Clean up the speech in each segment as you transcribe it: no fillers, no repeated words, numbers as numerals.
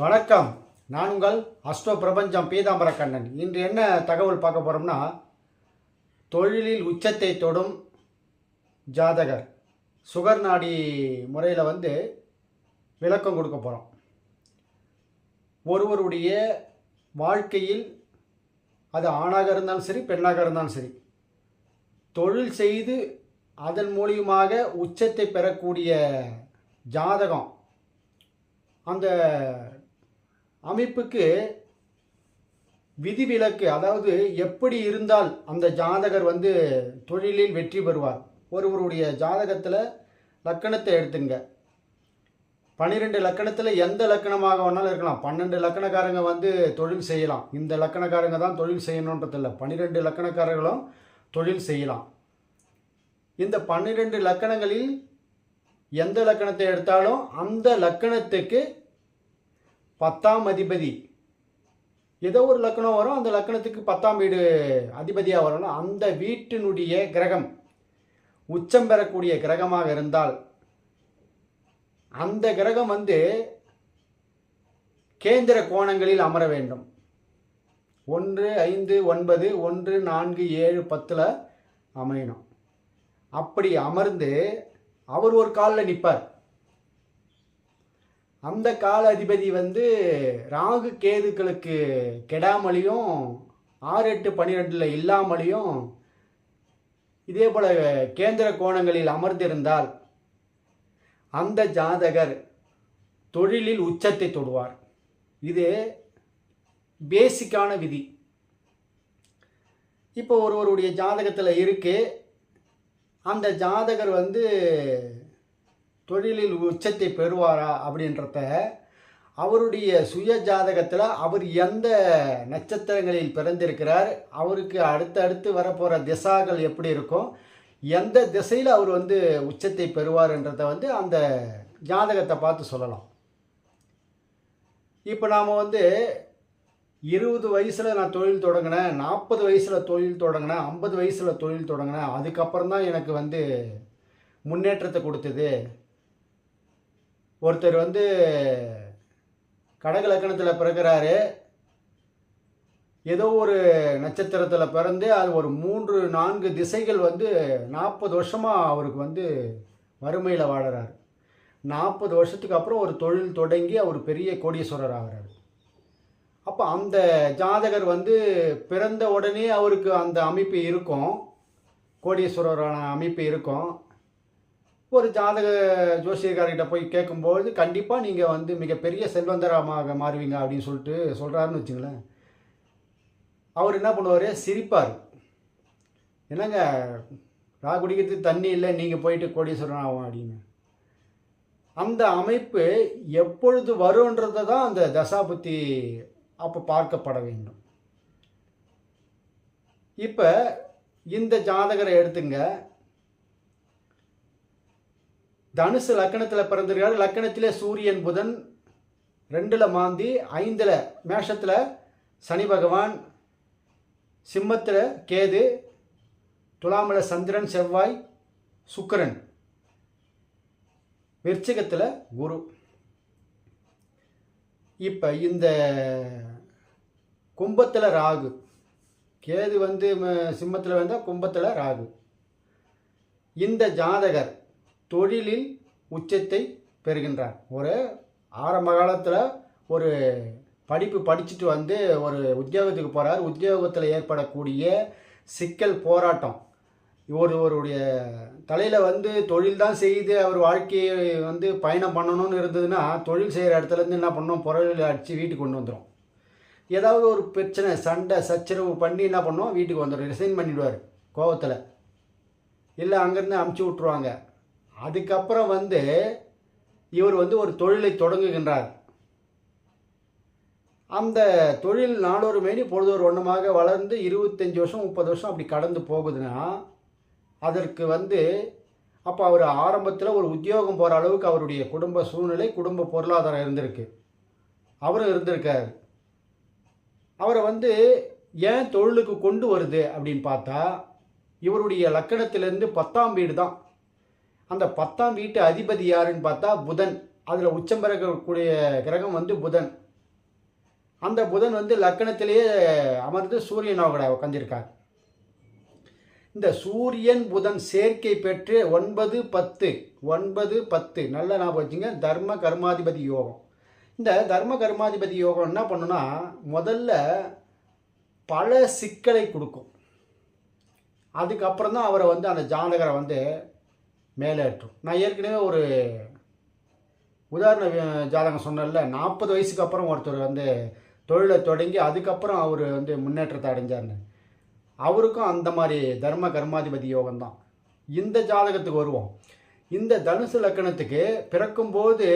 வணக்கம். நான் உங்கள் அஸ்ட்ரோ பிரபஞ்சம் பீதாம்பர கண்ணன். இன்று என்ன தகவல் பார்க்க போகிறோம்னா, தொழிலில் உச்சத்தை தொடும் ஜாதகர் சுகர் நாடி முறையில் விளக்கம் கொடுக்க போகிறோம். ஒருவருடைய வாழ்க்கையில் அது ஆணாக இருந்தாலும் சரி, பெண்ணாக இருந்தாலும் சரி, தொழில் செய்து அதன் மூலியமாக உச்சத்தை பெறக்கூடிய ஜாதகம், அந்த அமைப்புக்கு விதிவிலக்கு, அதாவது எப்படி இருந்தால் அந்த ஜாதகர் தொழிலில் வெற்றி பெறுவார். ஒருவருடைய ஜாதகத்தில் லக்கணத்தை எடுத்துங்க. 12 லக்கணத்தில் எந்த லக்கணமாக வேணாலும் இருக்கலாம். 12 லக்கணக்காரங்க தொழில் செய்யலாம். இந்த லக்கணக்காரங்க தான் தொழில் செய்யணுன்றதில்லை, 12 லக்கணக்காரர்களும் தொழில் செய்யலாம். இந்த 12 லக்கணங்களில் எந்த லக்கணத்தை எடுத்தாலும் அந்த லக்கணத்துக்கு 10ஆம் அதிபதி, ஏதோ ஒரு லக்கணம் வரும், அந்த லக்கணத்துக்கு 10ஆம் வீடு அதிபதியாக வரணும். அந்த வீட்டினுடைய கிரகம் உச்சம் பெறக்கூடிய கிரகமாக இருந்தால் அந்த கிரகம் கேந்திர கோணங்களில் அமர வேண்டும். 1, 5, 9, 1, 4, 7, 10 அமையணும். அப்படி அமர்ந்து அவர் ஒரு காலில் நிற்பார். அந்த கால அதிபதி ராகு கேதுக்களுக்கு கெடாமலையும் 6, 8, 12 இல்லாமலையும் இதே போல் கேந்திர கோணங்களில் அமர்ந்திருந்தால் அந்த ஜாதகர் தொழிலில் உச்சத்தை தொடுவார். இது பேசிக்கான விதி. இப்போ ஒருவருடைய ஜாதகத்தில் இருக்கு, அந்த ஜாதகர் தொழிலில் உச்சத்தை பெறுவாரா அப்படின்றத அவருடைய சுய ஜாதகத்தில் அவர் எந்த நட்சத்திரங்களில் பிறந்திருக்கிறார், அவருக்கு அடுத்தடுத்து வரப்போகிற திசாக்கள் எப்படி இருக்கும், எந்த திசையில் அவர் உச்சத்தை பெறுவார்ன்றதை அந்த ஜாதகத்தை பார்த்து சொல்லலாம். இப்போ நாம் 20 வயசில் நான் தொழில் தொடங்கினேன், 40 வயசில் தொழில் தொடங்கினேன், 50 வயசில் தொழில் தொடங்கினேன், அதுக்கப்புறம் தான் எனக்கு முன்னேற்றத்தை கொடுத்தது. ஒருத்தர் கடக லக்கணத்தில் பிறக்கிறாரு, ஏதோ ஒரு நட்சத்திரத்தில் பிறந்து அது ஒரு 3, 4 திசைகள் 40 வருஷமாக அவருக்கு வறுமையில் வாடுறாரு. 40 வருஷத்துக்கு அப்புறம் ஒரு தொழில் தொடங்கி அவர் பெரிய கோடீஸ்வரர் ஆகிறார். அப்போ அந்த ஜாதகர் பிறந்த உடனே அவருக்கு அந்த அமைப்பு இருக்கும், கோடீஸ்வரரான அமைப்பு இருக்கும். ஒரு ஜாதக ஜோசியக்காரர்கிட்ட போய் கேட்கும்போது கண்டிப்பாக நீங்கள் மிகப்பெரிய செல்வந்தரமாக மாறுவீங்க அப்படின்னு சொல்கிறாருன்னு வச்சுங்களேன். அவர் என்ன பண்ணுவார், சிரிப்பார். என்னங்க நான் குடிக்கிறதுக்கு தண்ணி இல்லை, நீங்கள் போயிட்டு கோடீஸ்வரன் ஆகும் அப்படின்னு. அந்த அமைப்பு எப்பொழுது வரும்ன்றதை தான் அந்த தசாபுத்தி அப்போ பார்க்கப்பட வேண்டும். இப்போ இந்த ஜாதகரை எடுத்துங்க. தனுசு லக்கணத்தில் பிறந்திருக்காரு. லக்கணத்திலே சூரியன் புதன், 2ல் மாந்தி, 5ல் மேஷத்தில் சனி பகவான், சிம்மத்தில் கேது, துலாமில் சந்திரன், செவ்வாய், சுக்கிரன், விருச்சிகத்தில் குரு. இப்போ இந்த கும்பத்தில் ராகு, கேது சிம்மத்தில் வந்தால் கும்பத்தில் ராகு. இந்த ஜாதகர் தொழிலில் உச்சத்தை பெறுகின்றார். ஒரு ஆரம்ப காலத்தில் ஒரு படிப்பு படிச்சுட்டு ஒரு உத்தியோகத்துக்கு போகிறார். உத்தியோகத்தில் ஏற்படக்கூடிய சிக்கல், போராட்டம், ஒருவருடைய தலையில் தொழில் தான் செய்து அவர் வாழ்க்கையை பயணம் பண்ணணும்னு இருந்ததுன்னா, தொழில் செய்கிற இடத்துலேருந்து என்ன பண்ணோம், பொருள் அடித்து வீட்டுக்கு கொண்டு வந்துடும். ஏதாவது ஒரு பிரச்சனை, சண்டை சச்சரவு பண்ணி என்ன பண்ணோம், வீட்டுக்கு வந்துடும், ரிசைன் பண்ணிவிடுவார் கோபத்தில், இல்லை அங்கேருந்து அமுச்சு விட்ருவாங்க. அதுக்கப்புறம் இவர் ஒரு தொழிலை தொடங்குகின்றார். அந்த தொழில் நாளொரு மேனி பொழுதொரு வண்ணமாக வளர்ந்து 25 வருஷம் 30 வருஷம் அப்படி கடந்து போகுதுன்னா, அதற்கு அப்போ அவர் ஆரம்பத்தில் ஒரு உத்தியோகம் போகிற அளவுக்கு அவருடைய குடும்ப சூழ்நிலை, குடும்ப பொருளாதாரம் இருந்திருக்கு, அவரும் இருந்திருக்கார். அவரை ஏன் தொழிலுக்கு கொண்டு வருது அப்படின்னு பார்த்தா, இவருடைய லக்கணத்திலேருந்து 10ஆம் வீடு தான். அந்த 10ஆம் வீட்டு அதிபதி யாருன்னு பார்த்தா புதன். அதில் உச்சம் பெறக்கூடிய கிரகம் புதன். அந்த புதன் வந்து லக்கணத்திலேயே அமர்ந்து சூரியனோட உட்காந்துருக்கார். இந்த சூரியன் புதன் சேர்க்கை பெற்று 9-10 நல்ல ஞாபகம் வச்சுங்க. தர்ம கர்மாதிபதி யோகம். இந்த தர்ம கர்மாதிபதி யோகம் என்ன பண்ணுன்னா, முதல்ல பல சிக்கலை கொடுக்கும். அதுக்கப்புறம் தான் அவரை வந்து அந்த ஜாதகரை வந்து மேலேற்றும். நான் ஏற்கனவே ஒரு உதாரண ஜாதகம் சொன்னேன்ல, 40 வயசுக்கு அப்புறம் ஒருத்தர் வந்து தொழிலை தொடங்கி அதுக்கப்புறம் அவர் வந்து முன்னேற்றத்தை அடைஞ்சார்னு. அவருக்கும் அந்த மாதிரி தர்ம கர்மாதிபதி யோகம்தான். இந்த ஜாதகத்துக்கு வருவோம். இந்த தனுசு லக்கணத்துக்கு பிறக்கும்போது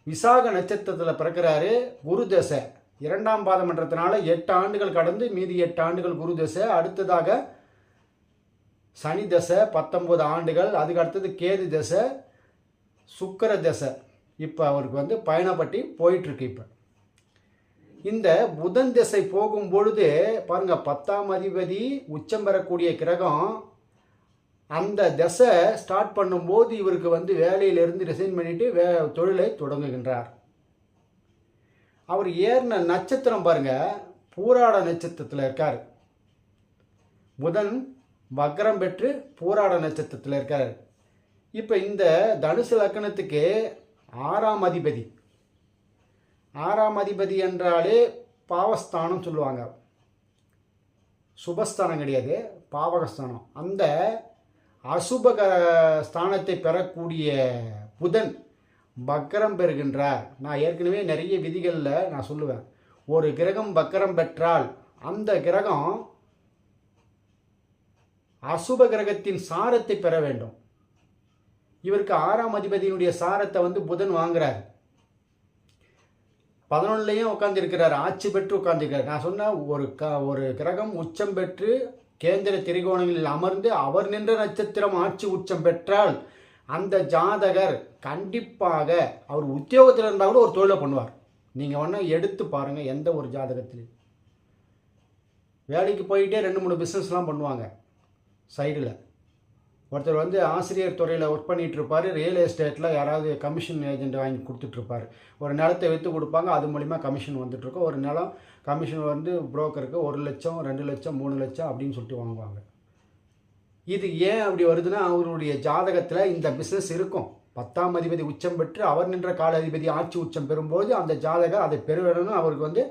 விசாக நட்சத்திரத்தில் பிறக்கிறாரு. குரு தசை 2ஆம் பாதமன்றத்தினால 8 ஆண்டுகள் கடந்து மீதி 8 ஆண்டுகள் குரு தசை. அடுத்ததாக சனி தசை 19 ஆண்டுகள். அதுக்கு அடுத்தது கேது தசை, சுக்கிர தசை. இப்போ அவருக்கு வந்து பயணப்பட்டி போயிட்டுருக்கு. இப்போ இந்த புதன் திசை போகும் பொழுது பாருங்க, 10ஆம் அதிபதி உச்சம் பெறக்கூடிய கிரகம். அந்த திசை ஸ்டார்ட் பண்ணும்போது இவருக்கு வந்து வேலையிலிருந்து ரிசைன் பண்ணிட்டு தொழிலை தொடங்குகின்றார். அவர் ஏறின நட்சத்திரம் பாருங்க, பூராட நட்சத்திரத்தில் இருக்கார். புதன் வக்ரம் பெற்று பூராட நட்சத்திரத்தில் இருக்கார். இப்போ இந்த தனுசு லக்கணத்துக்கு 6ஆம் அதிபதி. 6ஆம் அதிபதி என்றாலே பாவஸ்தானம் சொல்லுவாங்க. சுபஸ்தானம் கிடையாது, பாவகஸ்தானம். அந்த அசுப ஸ்தானத்தை பெறக்கூடிய புதன் வக்கரம் பெறுகின்றார். நான் ஏற்கனவே நிறைய விதிகளில் நான் சொல்லுவேன், ஒரு கிரகம் வக்கரம் பெற்றால் அந்த கிரகம் அசுப கிரகத்தின் சாரத்தை பெற வேண்டும். இவருக்கு 6ஆம் அதிபதியினுடைய சாரத்தை வந்து புதன் வாங்குறார். 11லையும் உட்காந்துருக்கிறார், ஆட்சி பெற்று உட்காந்துருக்கிறார். நான் சொன்ன ஒரு கிரகம் உச்சம் பெற்று கேந்திர திரிகோணங்களில் அமர்ந்து அவர் நின்ற நட்சத்திரம் ஆட்சி உச்சம் பெற்றால் அந்த ஜாதகர் கண்டிப்பாக அவர் உத்தியோகத்தில் இருந்தால் கூட ஒரு தொழிலை பண்ணுவார். நீங்கள் ஒன்றா எடுத்து பாருங்கள், எந்த ஒரு ஜாதகத்திலையும் வேலைக்கு போயிட்டே 2-3 பிஸ்னஸ்லாம் பண்ணுவாங்க. சைடில் ஒருத்தர் வந்து ஆசிரியர் துறையில் ஒர்க் பண்ணிகிட்டு இருப்பார். ரியல் எஸ்டேட்டில் யாராவது கமிஷன் ஏஜென்ட் வாங்கி கொடுத்துட்ருப்பார். ஒரு நிலத்தை விற்று கொடுப்பாங்க, அது மூலிமா கமிஷன் வந்துட்டுருக்கோம். ஒரு நிலம் கமிஷன் வந்து புரோக்கருக்கு 1 லட்சம் 2 லட்சம் 3 லட்சம் அப்படின்னு சொல்லிட்டு வாங்குவாங்க. இது ஏன் அப்படி வருதுன்னா, அவருடைய ஜாதகத்தில் இந்த பிஸ்னஸ் இருக்கும். 10ஆம் அதிபதி உச்சம் பெற்று அவர் நின்ற கால அதிபதி ஆட்சி உச்சம் பெறும்போது அந்த ஜாதகர் அதை பெறுவேணும்னு அவருக்கு வந்து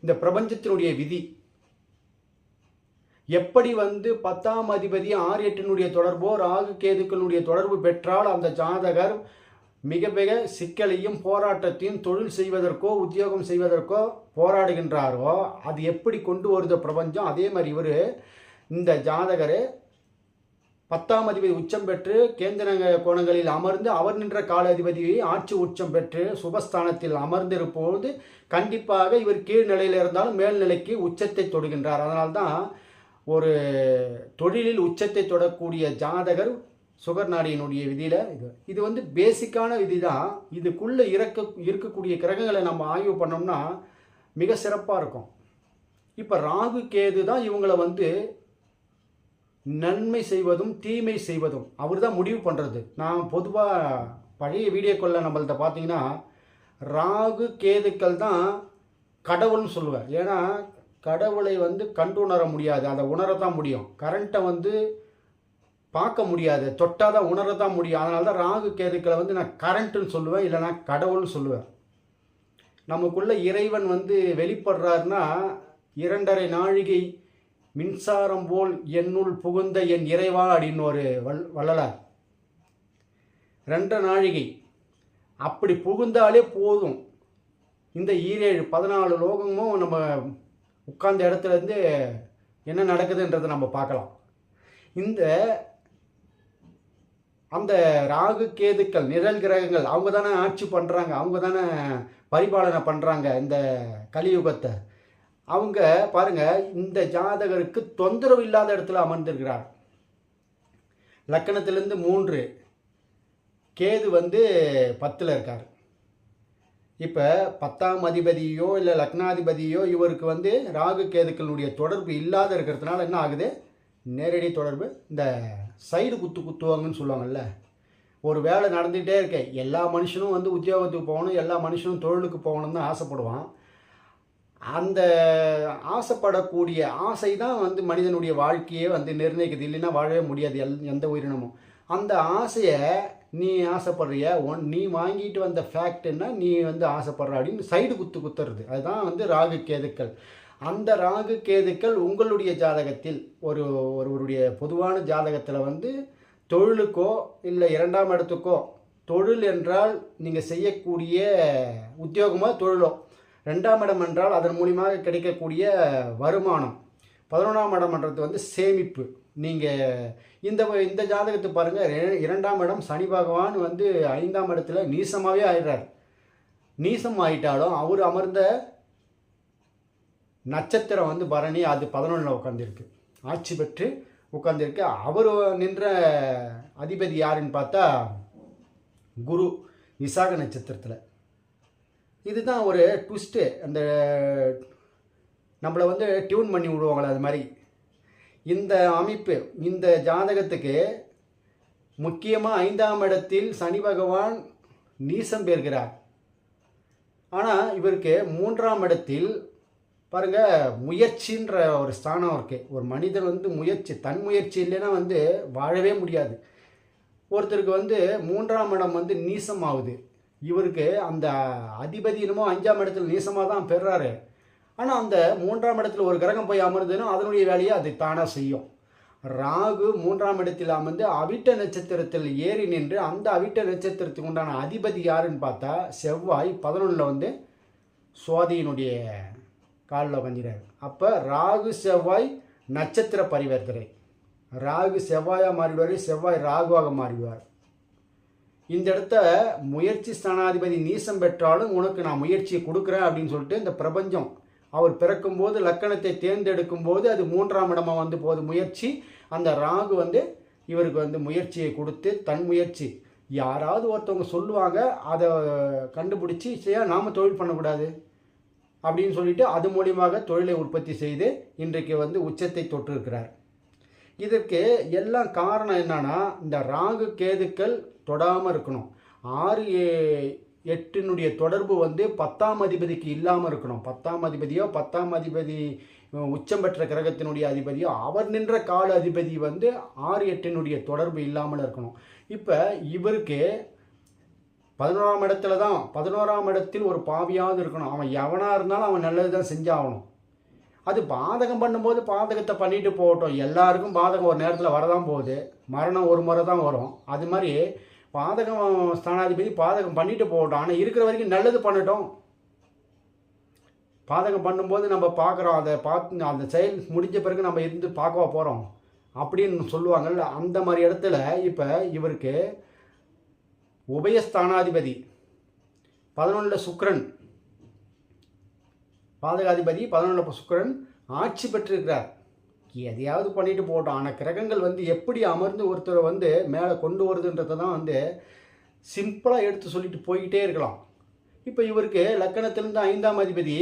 இந்த பிரபஞ்சத்தினுடைய விதி. எப்படி வந்து 10ஆம் அதிபதி 6-8 தொடர்போ ராகு கேதுக்களுடைய தொடர்பு பெற்றால் அந்த ஜாதகர் மிக மிக சிக்கலையும் போராட்டத்தையும் தொழில் செய்வதற்கோ உத்தியோகம் செய்வதற்கோ போராடுகின்றாரோ, அது எப்படி கொண்டு வருது பிரபஞ்சம், அதே மாதிரி இவர் இந்த ஜாதகர் 10ஆம் அதிபதி உச்சம் பெற்று கேந்திர கோணங்களில் அமர்ந்து அவர் நின்ற கால அதிபதியை ஆட்சி உச்சம் பெற்று சுபஸ்தானத்தில் அமர்ந்திருப்போது கண்டிப்பாக இவர் கீழ்நிலையில் இருந்தாலும் மேல்நிலைக்கு உச்சத்தை தொடுகின்றார். அதனால்தான் ஒரு தொழிலில் உச்சத்தை தொடக்கூடிய ஜாதகர் சுகர் நாடியினுடைய விதியில் இது வந்து பேசிக்கான விதி தான். இதுக்குள்ளே இருக்கக்கூடிய கிரகங்களை நம்ம ஆய்வு பண்ணோம்னா மிக சிறப்பாக இருக்கும். இப்போ ராகு கேது தான் இவங்களை வந்து நன்மை செய்வதும் தீமை செய்வதும் அவர் தான் முடிவு பண்ணுறது. நான் பொதுவாக பழைய வீடியோக்களில் நம்மள்கிட்ட பார்த்தீங்கன்னா ராகு கேதுக்கள் தான் கடவுள்னு சொல்லுவேன். ஏன்னா கடவுளை வந்து கண்டு உணர முடியாது, அதை உணரத்தான் முடியும். கரண்ட்டை வந்து பார்க்க முடியாது, தொட்டால் தான் உணரத்தான் முடியும். அதனால தான் ராகு கேதுக்களை வந்து நான் கரண்ட்டுன்னு சொல்லுவேன், இல்லைனா கடவுள்னு சொல்லுவேன். நமக்குள்ளே இறைவன் வந்து வெளிப்படுறாருன்னா 2.5 நாழிகை மின்சாரம் போல் என்னுள் புகுந்த என் இறைவா அப்படின்னு ஒரு வள்ளலார். 2 நாழிகை அப்படி புகுந்தாலே போதும், இந்த 14 லோகமும் நம்ம உட்கார்ந்த இடத்துலேருந்து என்ன நடக்குதுன்றதை நம்ம பார்க்கலாம். அந்த ராகு கேதுக்கள் நிழல் கிரகங்கள் அவங்க தானே ஆட்சி பண்ணுறாங்க, அவங்க தானே பரிபாலனை பண்ணுறாங்க இந்த கலியுகத்தை. அவங்க பாருங்க, இந்த ஜாதகருக்கு தொந்தரவு இல்லாத இடத்துல அமர்ந்திருக்கிறார். லக்கணத்திலேருந்து 3, கேது வந்து 10ல் இருக்கார். இப்போ 10ஆம் அதிபதியோ இல்லை லக்னாதிபதியோ இவருக்கு வந்து ராகு கேதுக்களுடைய தொடர்பு இல்லாத இருக்கிறதுனால என்ன ஆகுது, நேரடி தொடர்பு. இந்த சைடு குத்துவாங்கன்னு சொல்லுவாங்கல்ல, ஒரு வேலை நடந்துகிட்டே இருக்க எல்லா மனுஷனும் வந்து உத்தியோகத்துக்கு போகணும், எல்லா மனுஷனும் தொழிலுக்கு போகணும்னு தான் ஆசைப்படுவான். அந்த ஆசைப்படக்கூடிய ஆசை தான் வந்து மனிதனுடைய வாழ்க்கையே வந்து நிர்ணயிக்குது. இல்லைன்னா வாழவே முடியாது எந்த உயிரினமும். அந்த ஆசையை நீ ஆசைப்படுறிய நீ வாங்கிட்டு வந்த ஃபேக்ட்னா நீ வந்து ஆசைப்படுற அப்படின்னு சைடு குத்துறது. அதுதான் வந்து ராகு கேதுக்கள். அந்த ராகு கேதுக்கள் உங்களுடைய ஜாதகத்தில் ஒருவருடைய பொதுவான ஜாதகத்தில் வந்து தொழிலுக்கோ இல்லை 2ஆம் இடத்துக்கோ, தொழில் என்றால் நீங்கள் செய்யக்கூடிய உத்தியோகமோ தொழிலோ, 2ஆம் இடம் என்றால் அதன் மூலியமாக கிடைக்கக்கூடிய வருமானம், 11ஆம் இடம்ன்றது வந்து சேமிப்பு. நீங்கள் இந்த ஜாதகத்தை பாருங்கள், 2ஆம் இடம் சனி பகவான் வந்து 5ஆம் இடத்துல நீசமாகவே ஆயிடுறார். நீசம் ஆகிட்டாலும் அவர் அமர்ந்த நட்சத்திரம் வந்து பரணி, அது 11ல் உட்காந்துருக்கு, ஆட்சி பெற்று உட்காந்துருக்கு. அவர் நின்ற அதிபதி யாருன்னு பார்த்தா குரு, விசாக நட்சத்திரத்தில். இதுதான் ஒரு ட்விஸ்ட்டு. அந்த நம்மளை வந்து டியூன் பண்ணி விடுவாங்களே அது மாதிரி இந்த அமைப்பு. இந்த ஜாதகத்துக்கு முக்கியமாக 5ஆம் இடத்தில் சனி பகவான் நீசம் பெறுகிறார். ஆனால் இவருக்கு 3ஆம் இடத்தில் பாருங்கள் முயற்சின்ற ஒரு ஸ்தானம் இருக்குது. ஒரு மனிதன் வந்து முயற்சி, தன் முயற்சி இல்லைன்னா வந்து வாழவே முடியாது. ஒருத்தருக்கு வந்து 3ஆம் இடம் வந்து நீசம் ஆகுது. இவருக்கு அந்த அதிபதி என்னமோ 5ஆம் இடத்துல நீசமாக தான் பெறாரு. ஆனால் அந்த 3ஆம் இடத்துல ஒரு கிரகம் போய் அமர்ந்துன்னா அதனுடைய வேலையை அது தானாக செய்யும். ராகு 3ஆம் இடத்தில் அமர்ந்து அவிட்ட நட்சத்திரத்தில் ஏறி நின்று அந்த அவிட்ட நட்சத்திரத்துக்கு உண்டான அதிபதி யாருன்னு பார்த்தா செவ்வாய் 11ல் வந்து சுவாதியினுடைய காலில் உட்காந்துறாரு. அப்போ ராகு செவ்வாய் நட்சத்திர பரிவர்த்தனை. ராகு செவ்வாயாக மாறிடுவார், செவ்வாய் ராகுவாக மாறிடுவார். இந்த இடத்த முயற்சி ஸ்தானாதிபதி நீசம் பெற்றாலும் உனக்கு நான் முயற்சியை கொடுக்குறேன் அப்படின்னு சொல்லிட்டு இந்த பிரபஞ்சம் அவர் பிறக்கும்போது லக்கணத்தை தேர்ந்தெடுக்கும் போது அது 3ஆம் இடமாக வந்து போகுது முயற்சி. அந்த ராகு வந்து இவருக்கு வந்து முயற்சியை கொடுத்து தன் முயற்சி, யாராவது ஒருத்தவங்க சொல்லுவாங்க அதை கண்டுபிடிச்சி நாம் தொழில் பண்ணக்கூடாது அப்படின்னு சொல்லிட்டு அது மூலியமாக தொழிலை உற்பத்தி செய்து இன்றைக்கு வந்து உச்சத்தை தொட்டிருக்கிறார். இதற்கு எல்லாம் காரணம் என்னன்னா, இந்த ராகு கேதுக்கள் தொடாமல் இருக்கணும். 6-8 தொடர்பு வந்து 10ஆம் அதிபதிக்கு இல்லாமல் இருக்கணும். 10ஆம் அதிபதியோ 10ஆம் அதிபதி உச்சம் பெற்ற கிரகத்தினுடைய அதிபதியோ அவர் நின்ற கால அதிபதி வந்து 6-8 தொடர்பு இல்லாமல் இருக்கணும். இப்போ இவருக்கு 11ஆம் இடத்துல தான், 11ஆம் இடத்தில் ஒரு பாவியாவது இருக்கணும். அவன் எவனாக இருந்தாலும் அவன் நல்லது தான் செஞ்சாகணும். அது பாதகம் பண்ணும்போது பாதகத்தை பண்ணிட்டு போகட்டும். எல்லாருக்கும் பாதகம் ஒரு நேரத்தில் வரதான் போகுது. மரணம் ஒரு முறை தான் வரும். அது மாதிரி பாதகம் ஸ்தானாதிபதி பாதகம் பண்ணிட்டு போகட்டும். ஆனால் இருக்கிற வரைக்கும் நல்லது பண்ணட்டும். பாதகம் பண்ணும்போது நம்ம பார்க்குறோம், அதை பார்த்து அந்த செயல் முடிஞ்ச பிறகு நம்ம இருந்து பார்க்கவா போகிறோம் அப்படின்னு சொல்லுவாங்கள்ல. அந்த மாதிரி இடத்துல இப்போ இவருக்கு உபயஸ்தானாதிபதி 11ல் சுக்கிரன், பாதகாதிபதி 11ல் சுக்கிரன் ஆட்சி பெற்றிருக்கிறார். எதையாவது பண்ணிட்டு போட்டோம். ஆனால் கிரகங்கள் வந்து எப்படி அமர்ந்து ஒருத்தரை வந்து மேலே கொண்டு வருதுன்றதை தான் வந்து சிம்பிளாக எடுத்து சொல்லிட்டு போய்கிட்டே இருக்கலாம். இப்போ இவருக்கு லக்கணத்திலிருந்து 5ஆம் அதிபதி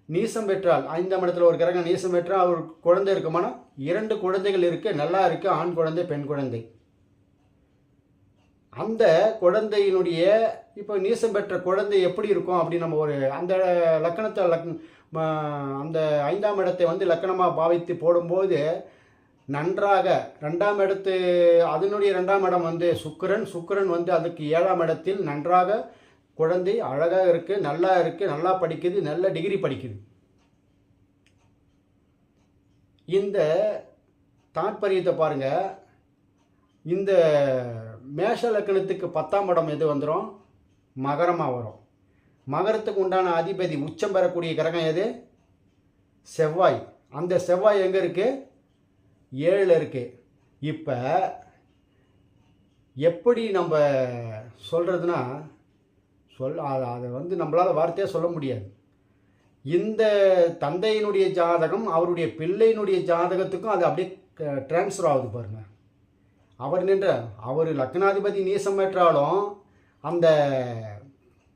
நீசம் பெற்றால், 5ஆம் இடத்துல ஒரு கிரகம் நீசம் பெற்றால் அவர் குழந்தை இருக்குமானா 2 குழந்தைகள் இருக்குது, நல்லா இருக்குது, ஆண் குழந்தை பெண் குழந்தை. அந்த குழந்தையினுடைய இப்போ நீசம் பெற்ற குழந்தை எப்படி இருக்கும் அப்படின்னு நம்ம ஒரு அந்த லக்கணத்தை அந்த 5ஆம் இடத்தை வந்து லக்கணமாக பாவித்து போடும்போது நன்றாக 2ஆம் இடத்து அதனுடைய 2ஆம் இடம் வந்து சுக்கிரன் வந்து அதுக்கு 7ஆம் இடத்தில் நன்றாக குழந்தை அழகாக இருக்குது, நல்லா இருக்குது, நல்லா படிக்குது, நல்ல டிகிரி படிக்குது. இந்த தாற்பயத்தை பாருங்கள். இந்த மேஷ லக்கணத்துக்கு 10ஆம் இடம் எது வந்துடும்? மகரமாக வரும். மகரத்துக்கு உண்டான அதிபதி உச்சம் பெறக்கூடிய கிரகம் எது? செவ்வாய். அந்த செவ்வாய் எங்கே இருக்குது? 7ல் இருக்குது. இப்போ எப்படி நம்ம சொல்கிறதுனா அதை வந்து நம்மளால் வார்த்தையாக சொல்ல முடியாது. இந்த தந்தையினுடைய ஜாதகம் அவருடைய பிள்ளையினுடைய ஜாதகத்துக்கும் அது அப்படியே டிரான்ஸ்ஃபர் ஆகுது பாருங்கள். அவர் லக்னாதிபதி நீசம் பெற்றாலும் அந்த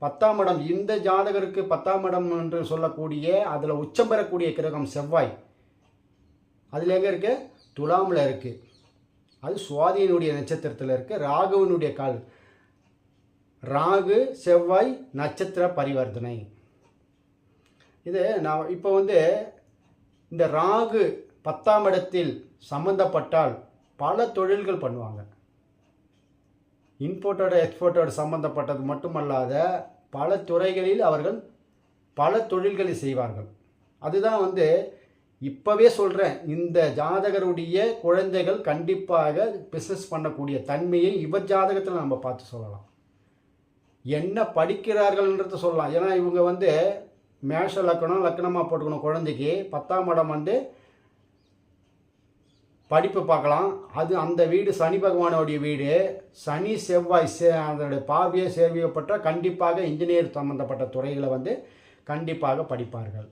10ஆம் இடம், இந்த ஜாதகருக்கு 10ஆம் இடம் என்று சொல்லக்கூடிய அதில் உச்சம் பெறக்கூடிய கிரகம் செவ்வாய். அதில் எங்கே இருக்கு? துலாமில் இருக்குது. அது சுவாதியினுடைய நட்சத்திரத்தில் இருக்குது. ராகுவினுடைய கால். ராகு செவ்வாய் நட்சத்திர பரிவர்த்தனை. இது நான் இப்போ வந்து இந்த ராகு 10ஆம் இடத்தில் சம்பந்தப்பட்டால் பல தொழில்கள் பண்ணுவாங்க. இம்போர்ட்டட் எக்ஸ்போர்ட்டட் சம்பந்தப்பட்டது மட்டுமல்லாத பல துறைகளில் அவர்கள் பல தொழில்களை செய்வார்கள். அதுதான் வந்து இப்போவே சொல்கிறேன், இந்த ஜாதகருடைய குழந்தைகள் கண்டிப்பாக பிஸ்னஸ் பண்ணக்கூடிய தன்மையை இவர் ஜாதகத்தில் நம்ம பார்த்து சொல்லலாம். என்ன படிக்கிறார்கள்ன்றத சொல்லலாம். ஏன்னா இவங்க வந்து மேஷ லக்கணம் லக்கணமாக போட்டுக்கணும். குழந்தைக்கு 10ஆம் இடம் வந்து படிப்பு பார்க்கலாம். அது அந்த வீடு சனி பகவானுடைய வீடு. சனி செவ்வாய் அதனுடைய பார்வையை சேர்வியப்பட்டால் கண்டிப்பாக இன்ஜினியர் சம்மந்தப்பட்ட துறைகளை வந்து கண்டிப்பாக படிப்பார்கள்.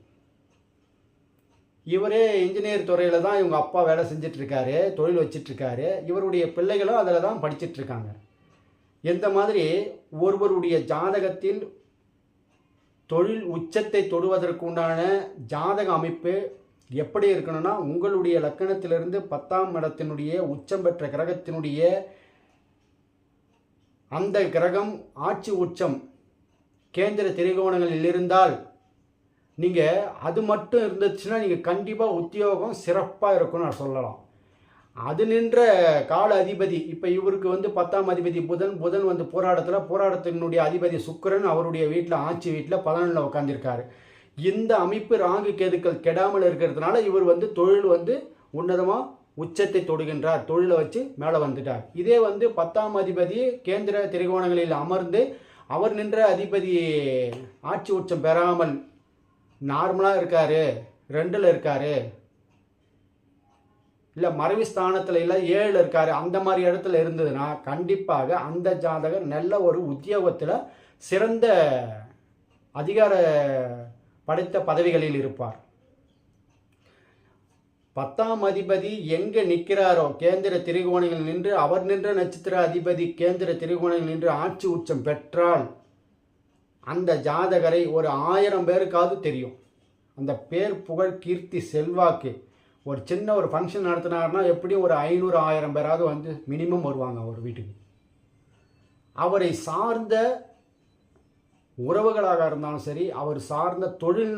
இவரே இன்ஜினியர் துறையில் தான் இவங்க அப்பா வேலை செஞ்சிட்ருக்காரு, தொழில் வச்சிட்ருக்காரு. இவருடைய பிள்ளைகளும் அதில் தான் படிச்சிட்ருக்காங்க. எந்த மாதிரி ஒருவருடைய ஜாதகத்தில் தொழில் உச்சத்தை தொடுவதற்கு உண்டான ஜாதக அமைப்பு எப்படி இருக்கணும்னா, உங்களுடைய லக்கணத்திலிருந்து 10ஆம் இடத்தினுடைய உச்சம் பெற்ற கிரகத்தினுடைய அந்த கிரகம் ஆட்சி உச்சம் கேந்திர திரிகோணங்களில் இருந்தால் நீங்கள் அது மட்டும் இருந்துச்சுன்னா நீங்கள் கண்டிப்பாக உத்தியோகம் சிறப்பாக இருக்கும்னு நான் சொல்லலாம். அது நின்ற கால அதிபதி இப்போ இவருக்கு வந்து 10ஆம் அதிபதி புதன் வந்து போராட்டத்தினுடைய அதிபதி சுக்கிரன் அவருடைய வீட்டில் ஆட்சி வீட்டில் 11ல் உட்காந்துருக்காரு. இந்த அமைப்பு ராகு கேதுக்கள் கெடாமல் இருக்கிறதுனால இவர் வந்து தொழில் வந்து உன்னதமாக உச்சத்தை தொடுகின்றார், தொழிலை வச்சு மேலே வந்துட்டார். இதே வந்து 10ஆம் அதிபதி கேந்திர திரிகோணங்களில் அமர்ந்து அவர் நின்ற அதிபதி ஆட்சி உச்சம் பெறாமல் நார்மலாக இருக்கார், 2ல் இருக்கார், இல்லை மறைவு ஸ்தானத்தில் இல்லை 7ல் இருக்கார், அந்த மாதிரி இடத்துல இருந்ததுன்னா கண்டிப்பாக அந்த ஜாதகர் நல்ல ஒரு உத்தியோகத்தில் சிறந்த அதிகார படைத்த பதவிகளில் இருப்பார். 10ஆம் அதிபதி எங்கே நிற்கிறாரோ கேந்திர திரிகோணங்கள் நின்று அவர் நின்ற நட்சத்திர அதிபதி கேந்திர திரிகோணங்கள் நின்று ஆட்சி உச்சம் பெற்றால் அந்த ஜாதகரை ஒரு 1000 பேருக்காவது தெரியும். அந்த பேர் புகழ் கீர்த்தி செல்வாக்கு ஒரு சின்ன ஒரு ஃபங்க்ஷன் நடத்தினார்னா எப்படியும் ஒரு 500-1000 பேராவது வந்து மினிமம் வருவாங்க அவர் வீட்டுக்கு. அவரை சார்ந்த உறவுகளாக இருந்தாலும் சரி, அவர் சார்ந்த தொழில்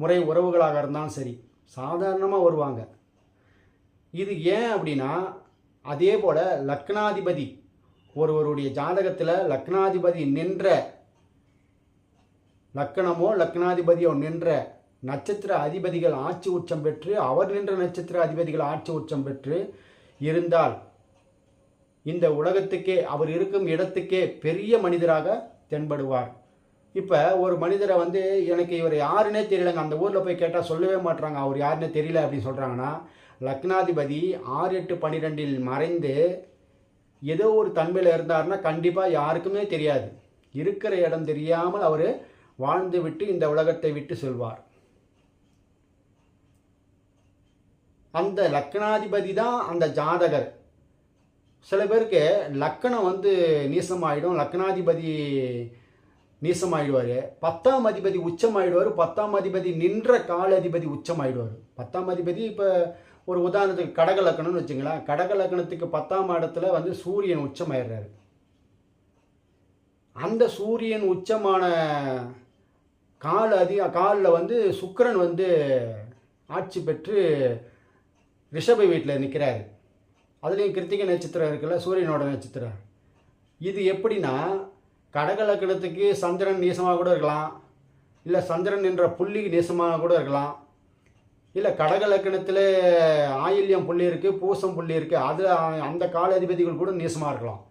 முறை உறவுகளாக இருந்தாலும் சரி, சாதாரணமாக வருவாங்க. இது ஏன் அப்படின்னா, அதே போல் லக்னாதிபதி ஒருவருடைய ஜாதகத்தில் லக்னாதிபதி நின்ற லக்கணமோ லக்னாதிபதியோ நின்ற நட்சத்திர அதிபதிகள் ஆட்சி உச்சம் பெற்று அவர் நின்ற நட்சத்திர அதிபதிகள் ஆட்சி உச்சம் பெற்று இருந்தால் இந்த உலகத்துக்கே அவர் இருக்கும் இடத்துக்கே பெரிய மனிதராக தென்படுவார். இப்போ ஒரு மனிதரை வந்து எனக்கு இவர் யாருன்னே தெரியலங்க, அந்த ஊரில் போய் கேட்டால் சொல்லவே மாட்டுறாங்க, அவர் யாருன்னே தெரியல அப்படின்னு சொல்கிறாங்கன்னா, லக்னாதிபதி 6-8-12 மறைந்து ஏதோ ஒரு தன்மையில் இருந்தார்னா கண்டிப்பாக யாருக்குமே தெரியாது. இருக்கிற இடம் தெரியாமல் அவர் வாழ்ந்து விட்டு இந்த உலகத்தை விட்டு செல்வார். அந்த லக்னாதிபதி தான் அந்த ஜாதகர். சில பேருக்கு லக்கணம் வந்து நீசமாயிடும், லக்னாதிபதி நீசமாயிடுவார், 10ஆம் அதிபதி உச்சமாயிடுவார், 10ஆம் அதிபதி நின்ற கால அதிபதி உச்சமாயிடுவார். 10ஆம் அதிபதி இப்போ ஒரு உதாரணத்துக்கு கடக லக்கணம்னு வச்சுங்களேன், கடக லக்கணத்துக்கு 10ஆம் இடத்துல வந்து சூரியன் உச்சமாயிடுறாரு. அந்த சூரியன் உச்சமான காலில் வந்து சுக்கிரன் வந்து ஆட்சி பெற்று ரிஷப வீட்டில் நிற்கிறாரு. அதுலேயும் கிருத்திகை நட்சத்திரம் இருக்குல்ல, சூரியனோட நட்சத்திரம். இது எப்படின்னா, கடக லக்கணத்துக்கு சந்திரன் நீசமாக கூட இருக்கலாம், இல்லை சந்திரன் என்ற புள்ளி நீசமாக கூட இருக்கலாம், இல்லை கடக லக்கணத்தில் ஆயில்யம் புள்ளி இருக்குது, பூசம் புள்ளி இருக்குது, அது அந்த கால அதிபதிகள் கூட நீசமாக இருக்கலாம்.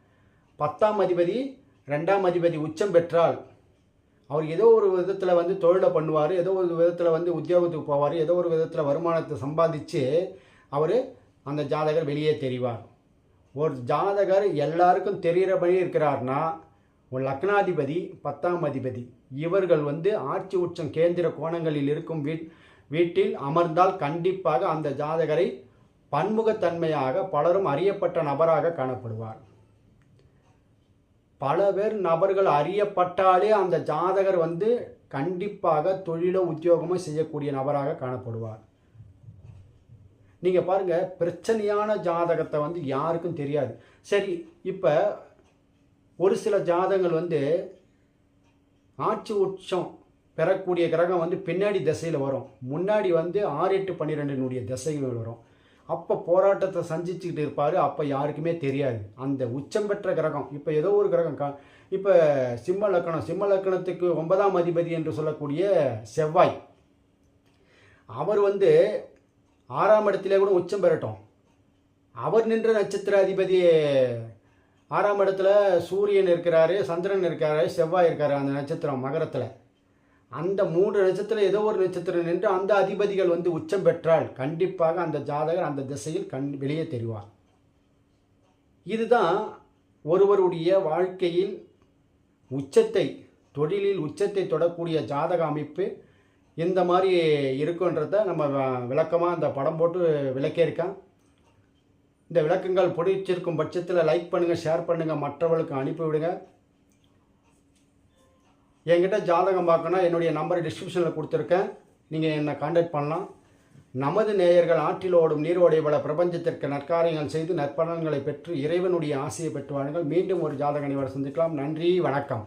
10ஆம் அதிபதி 2ஆம் அதிபதி உச்சம் பெற்றால் அவர் ஏதோ ஒரு விதத்தில் வந்து தொழிலை பண்ணுவார், ஏதோ ஒரு விதத்தில் வந்து உத்தியோகத்துக்கு போவார், ஏதோ ஒரு விதத்தில் வருமானத்தை சம்பாதிச்சு அவர் அந்த ஜாதகர் வெளியே தெரிவார். ஒரு ஜாதகர் எல்லாருக்கும் தெரிகிறபடி இருக்கிறார்னா ஒரு லக்னாதிபதி 10ஆம் அதிபதி இவர்கள் வந்து ஆட்சி உச்சம் கேந்திர கோணங்களில் இருக்கும் வீட்டில் அமர்ந்தால் கண்டிப்பாக அந்த ஜாதகரை பன்முகத்தன்மையாக பலரும் அறியப்பட்ட நபராக காணப்படுவார். பல பேர் நபர்கள் அறியப்பட்டாலே அந்த ஜாதகர் வந்து கண்டிப்பாக தொழிலோ உத்தியோகமோ செய்யக்கூடிய நபராக காணப்படுவார். நீங்கள் பாருங்கள், பிரச்சனையான ஜாதகத்தை வந்து யாருக்கும் தெரியாது. சரி, இப்போ ஒரு சில ஜாதகங்கள் வந்து ஆட்சி உச்சம் பெறக்கூடிய கிரகம் வந்து பின்னாடி திசையில் வரும். முன்னாடி வந்து 6, 8, 12 திசைகள் வரும். அப்போ போராட்டத்தை சந்திச்சுக்கிட்டு இருப்பார். அப்போ யாருக்குமே தெரியாது. அந்த உச்சம் பெற்ற கிரகம் இப்போ ஏதோ ஒரு கிரகம் இப்போ சிம்ம லக்கணத்துக்கு 9ஆம் அதிபதி என்று சொல்லக்கூடிய செவ்வாய், அவர் வந்து 6ஆம் இடத்திலே கூட உச்சம் பெறட்டும். அவர் நின்ற நட்சத்திர அதிபதி 6ஆம் இடத்துல சூரியன் இருக்கிறாரு, சந்திரன் இருக்காரு, செவ்வாய் இருக்காரு. அந்த நட்சத்திரம் மகரத்தில் அந்த 3 நட்சத்திரம் ஏதோ ஒரு நட்சத்திரம் நின்று அந்த அதிபதிகள் வந்து உச்சம் பெற்றால் கண்டிப்பாக அந்த ஜாதகர் அந்த திசையில் வெளியே தெரிவார். இதுதான் ஒருவருடைய வாழ்க்கையில் உச்சத்தை, தொழிலில் உச்சத்தை தொடக்கூடிய ஜாதக அமைப்பு இந்த மாதிரி இருக்குன்றத நம்ம விளக்கமாக இந்த படம் போட்டு விளக்கியிருக்கேன். இந்த விளக்கங்கள் பிடிச்சிருக்கும் பட்சத்தில் லைக் பண்ணுங்கள், ஷேர் பண்ணுங்கள், மற்றவர்களுக்கு அனுப்பிவிடுங்க. என்கிட்ட ஜாதகம் பார்க்கணும், என்னுடைய நம்பரை டிஸ்கிரிப்ஷனில் கொடுத்துருக்கேன், நீங்கள் என்னை கான்டாக்ட் பண்ணலாம். நமது நேயர்கள் ஆற்றில் ஓடும் நீரோடைய பல பிரபஞ்சத்திற்கு நற்காரியங்கள் செய்து நற்பலன்களை பெற்று இறைவனுடைய ஆசையை பெற்று வாழுங்கள். மீண்டும் ஒரு ஜாதக நிபுணரை சந்திக்கலாம். நன்றி, வணக்கம்.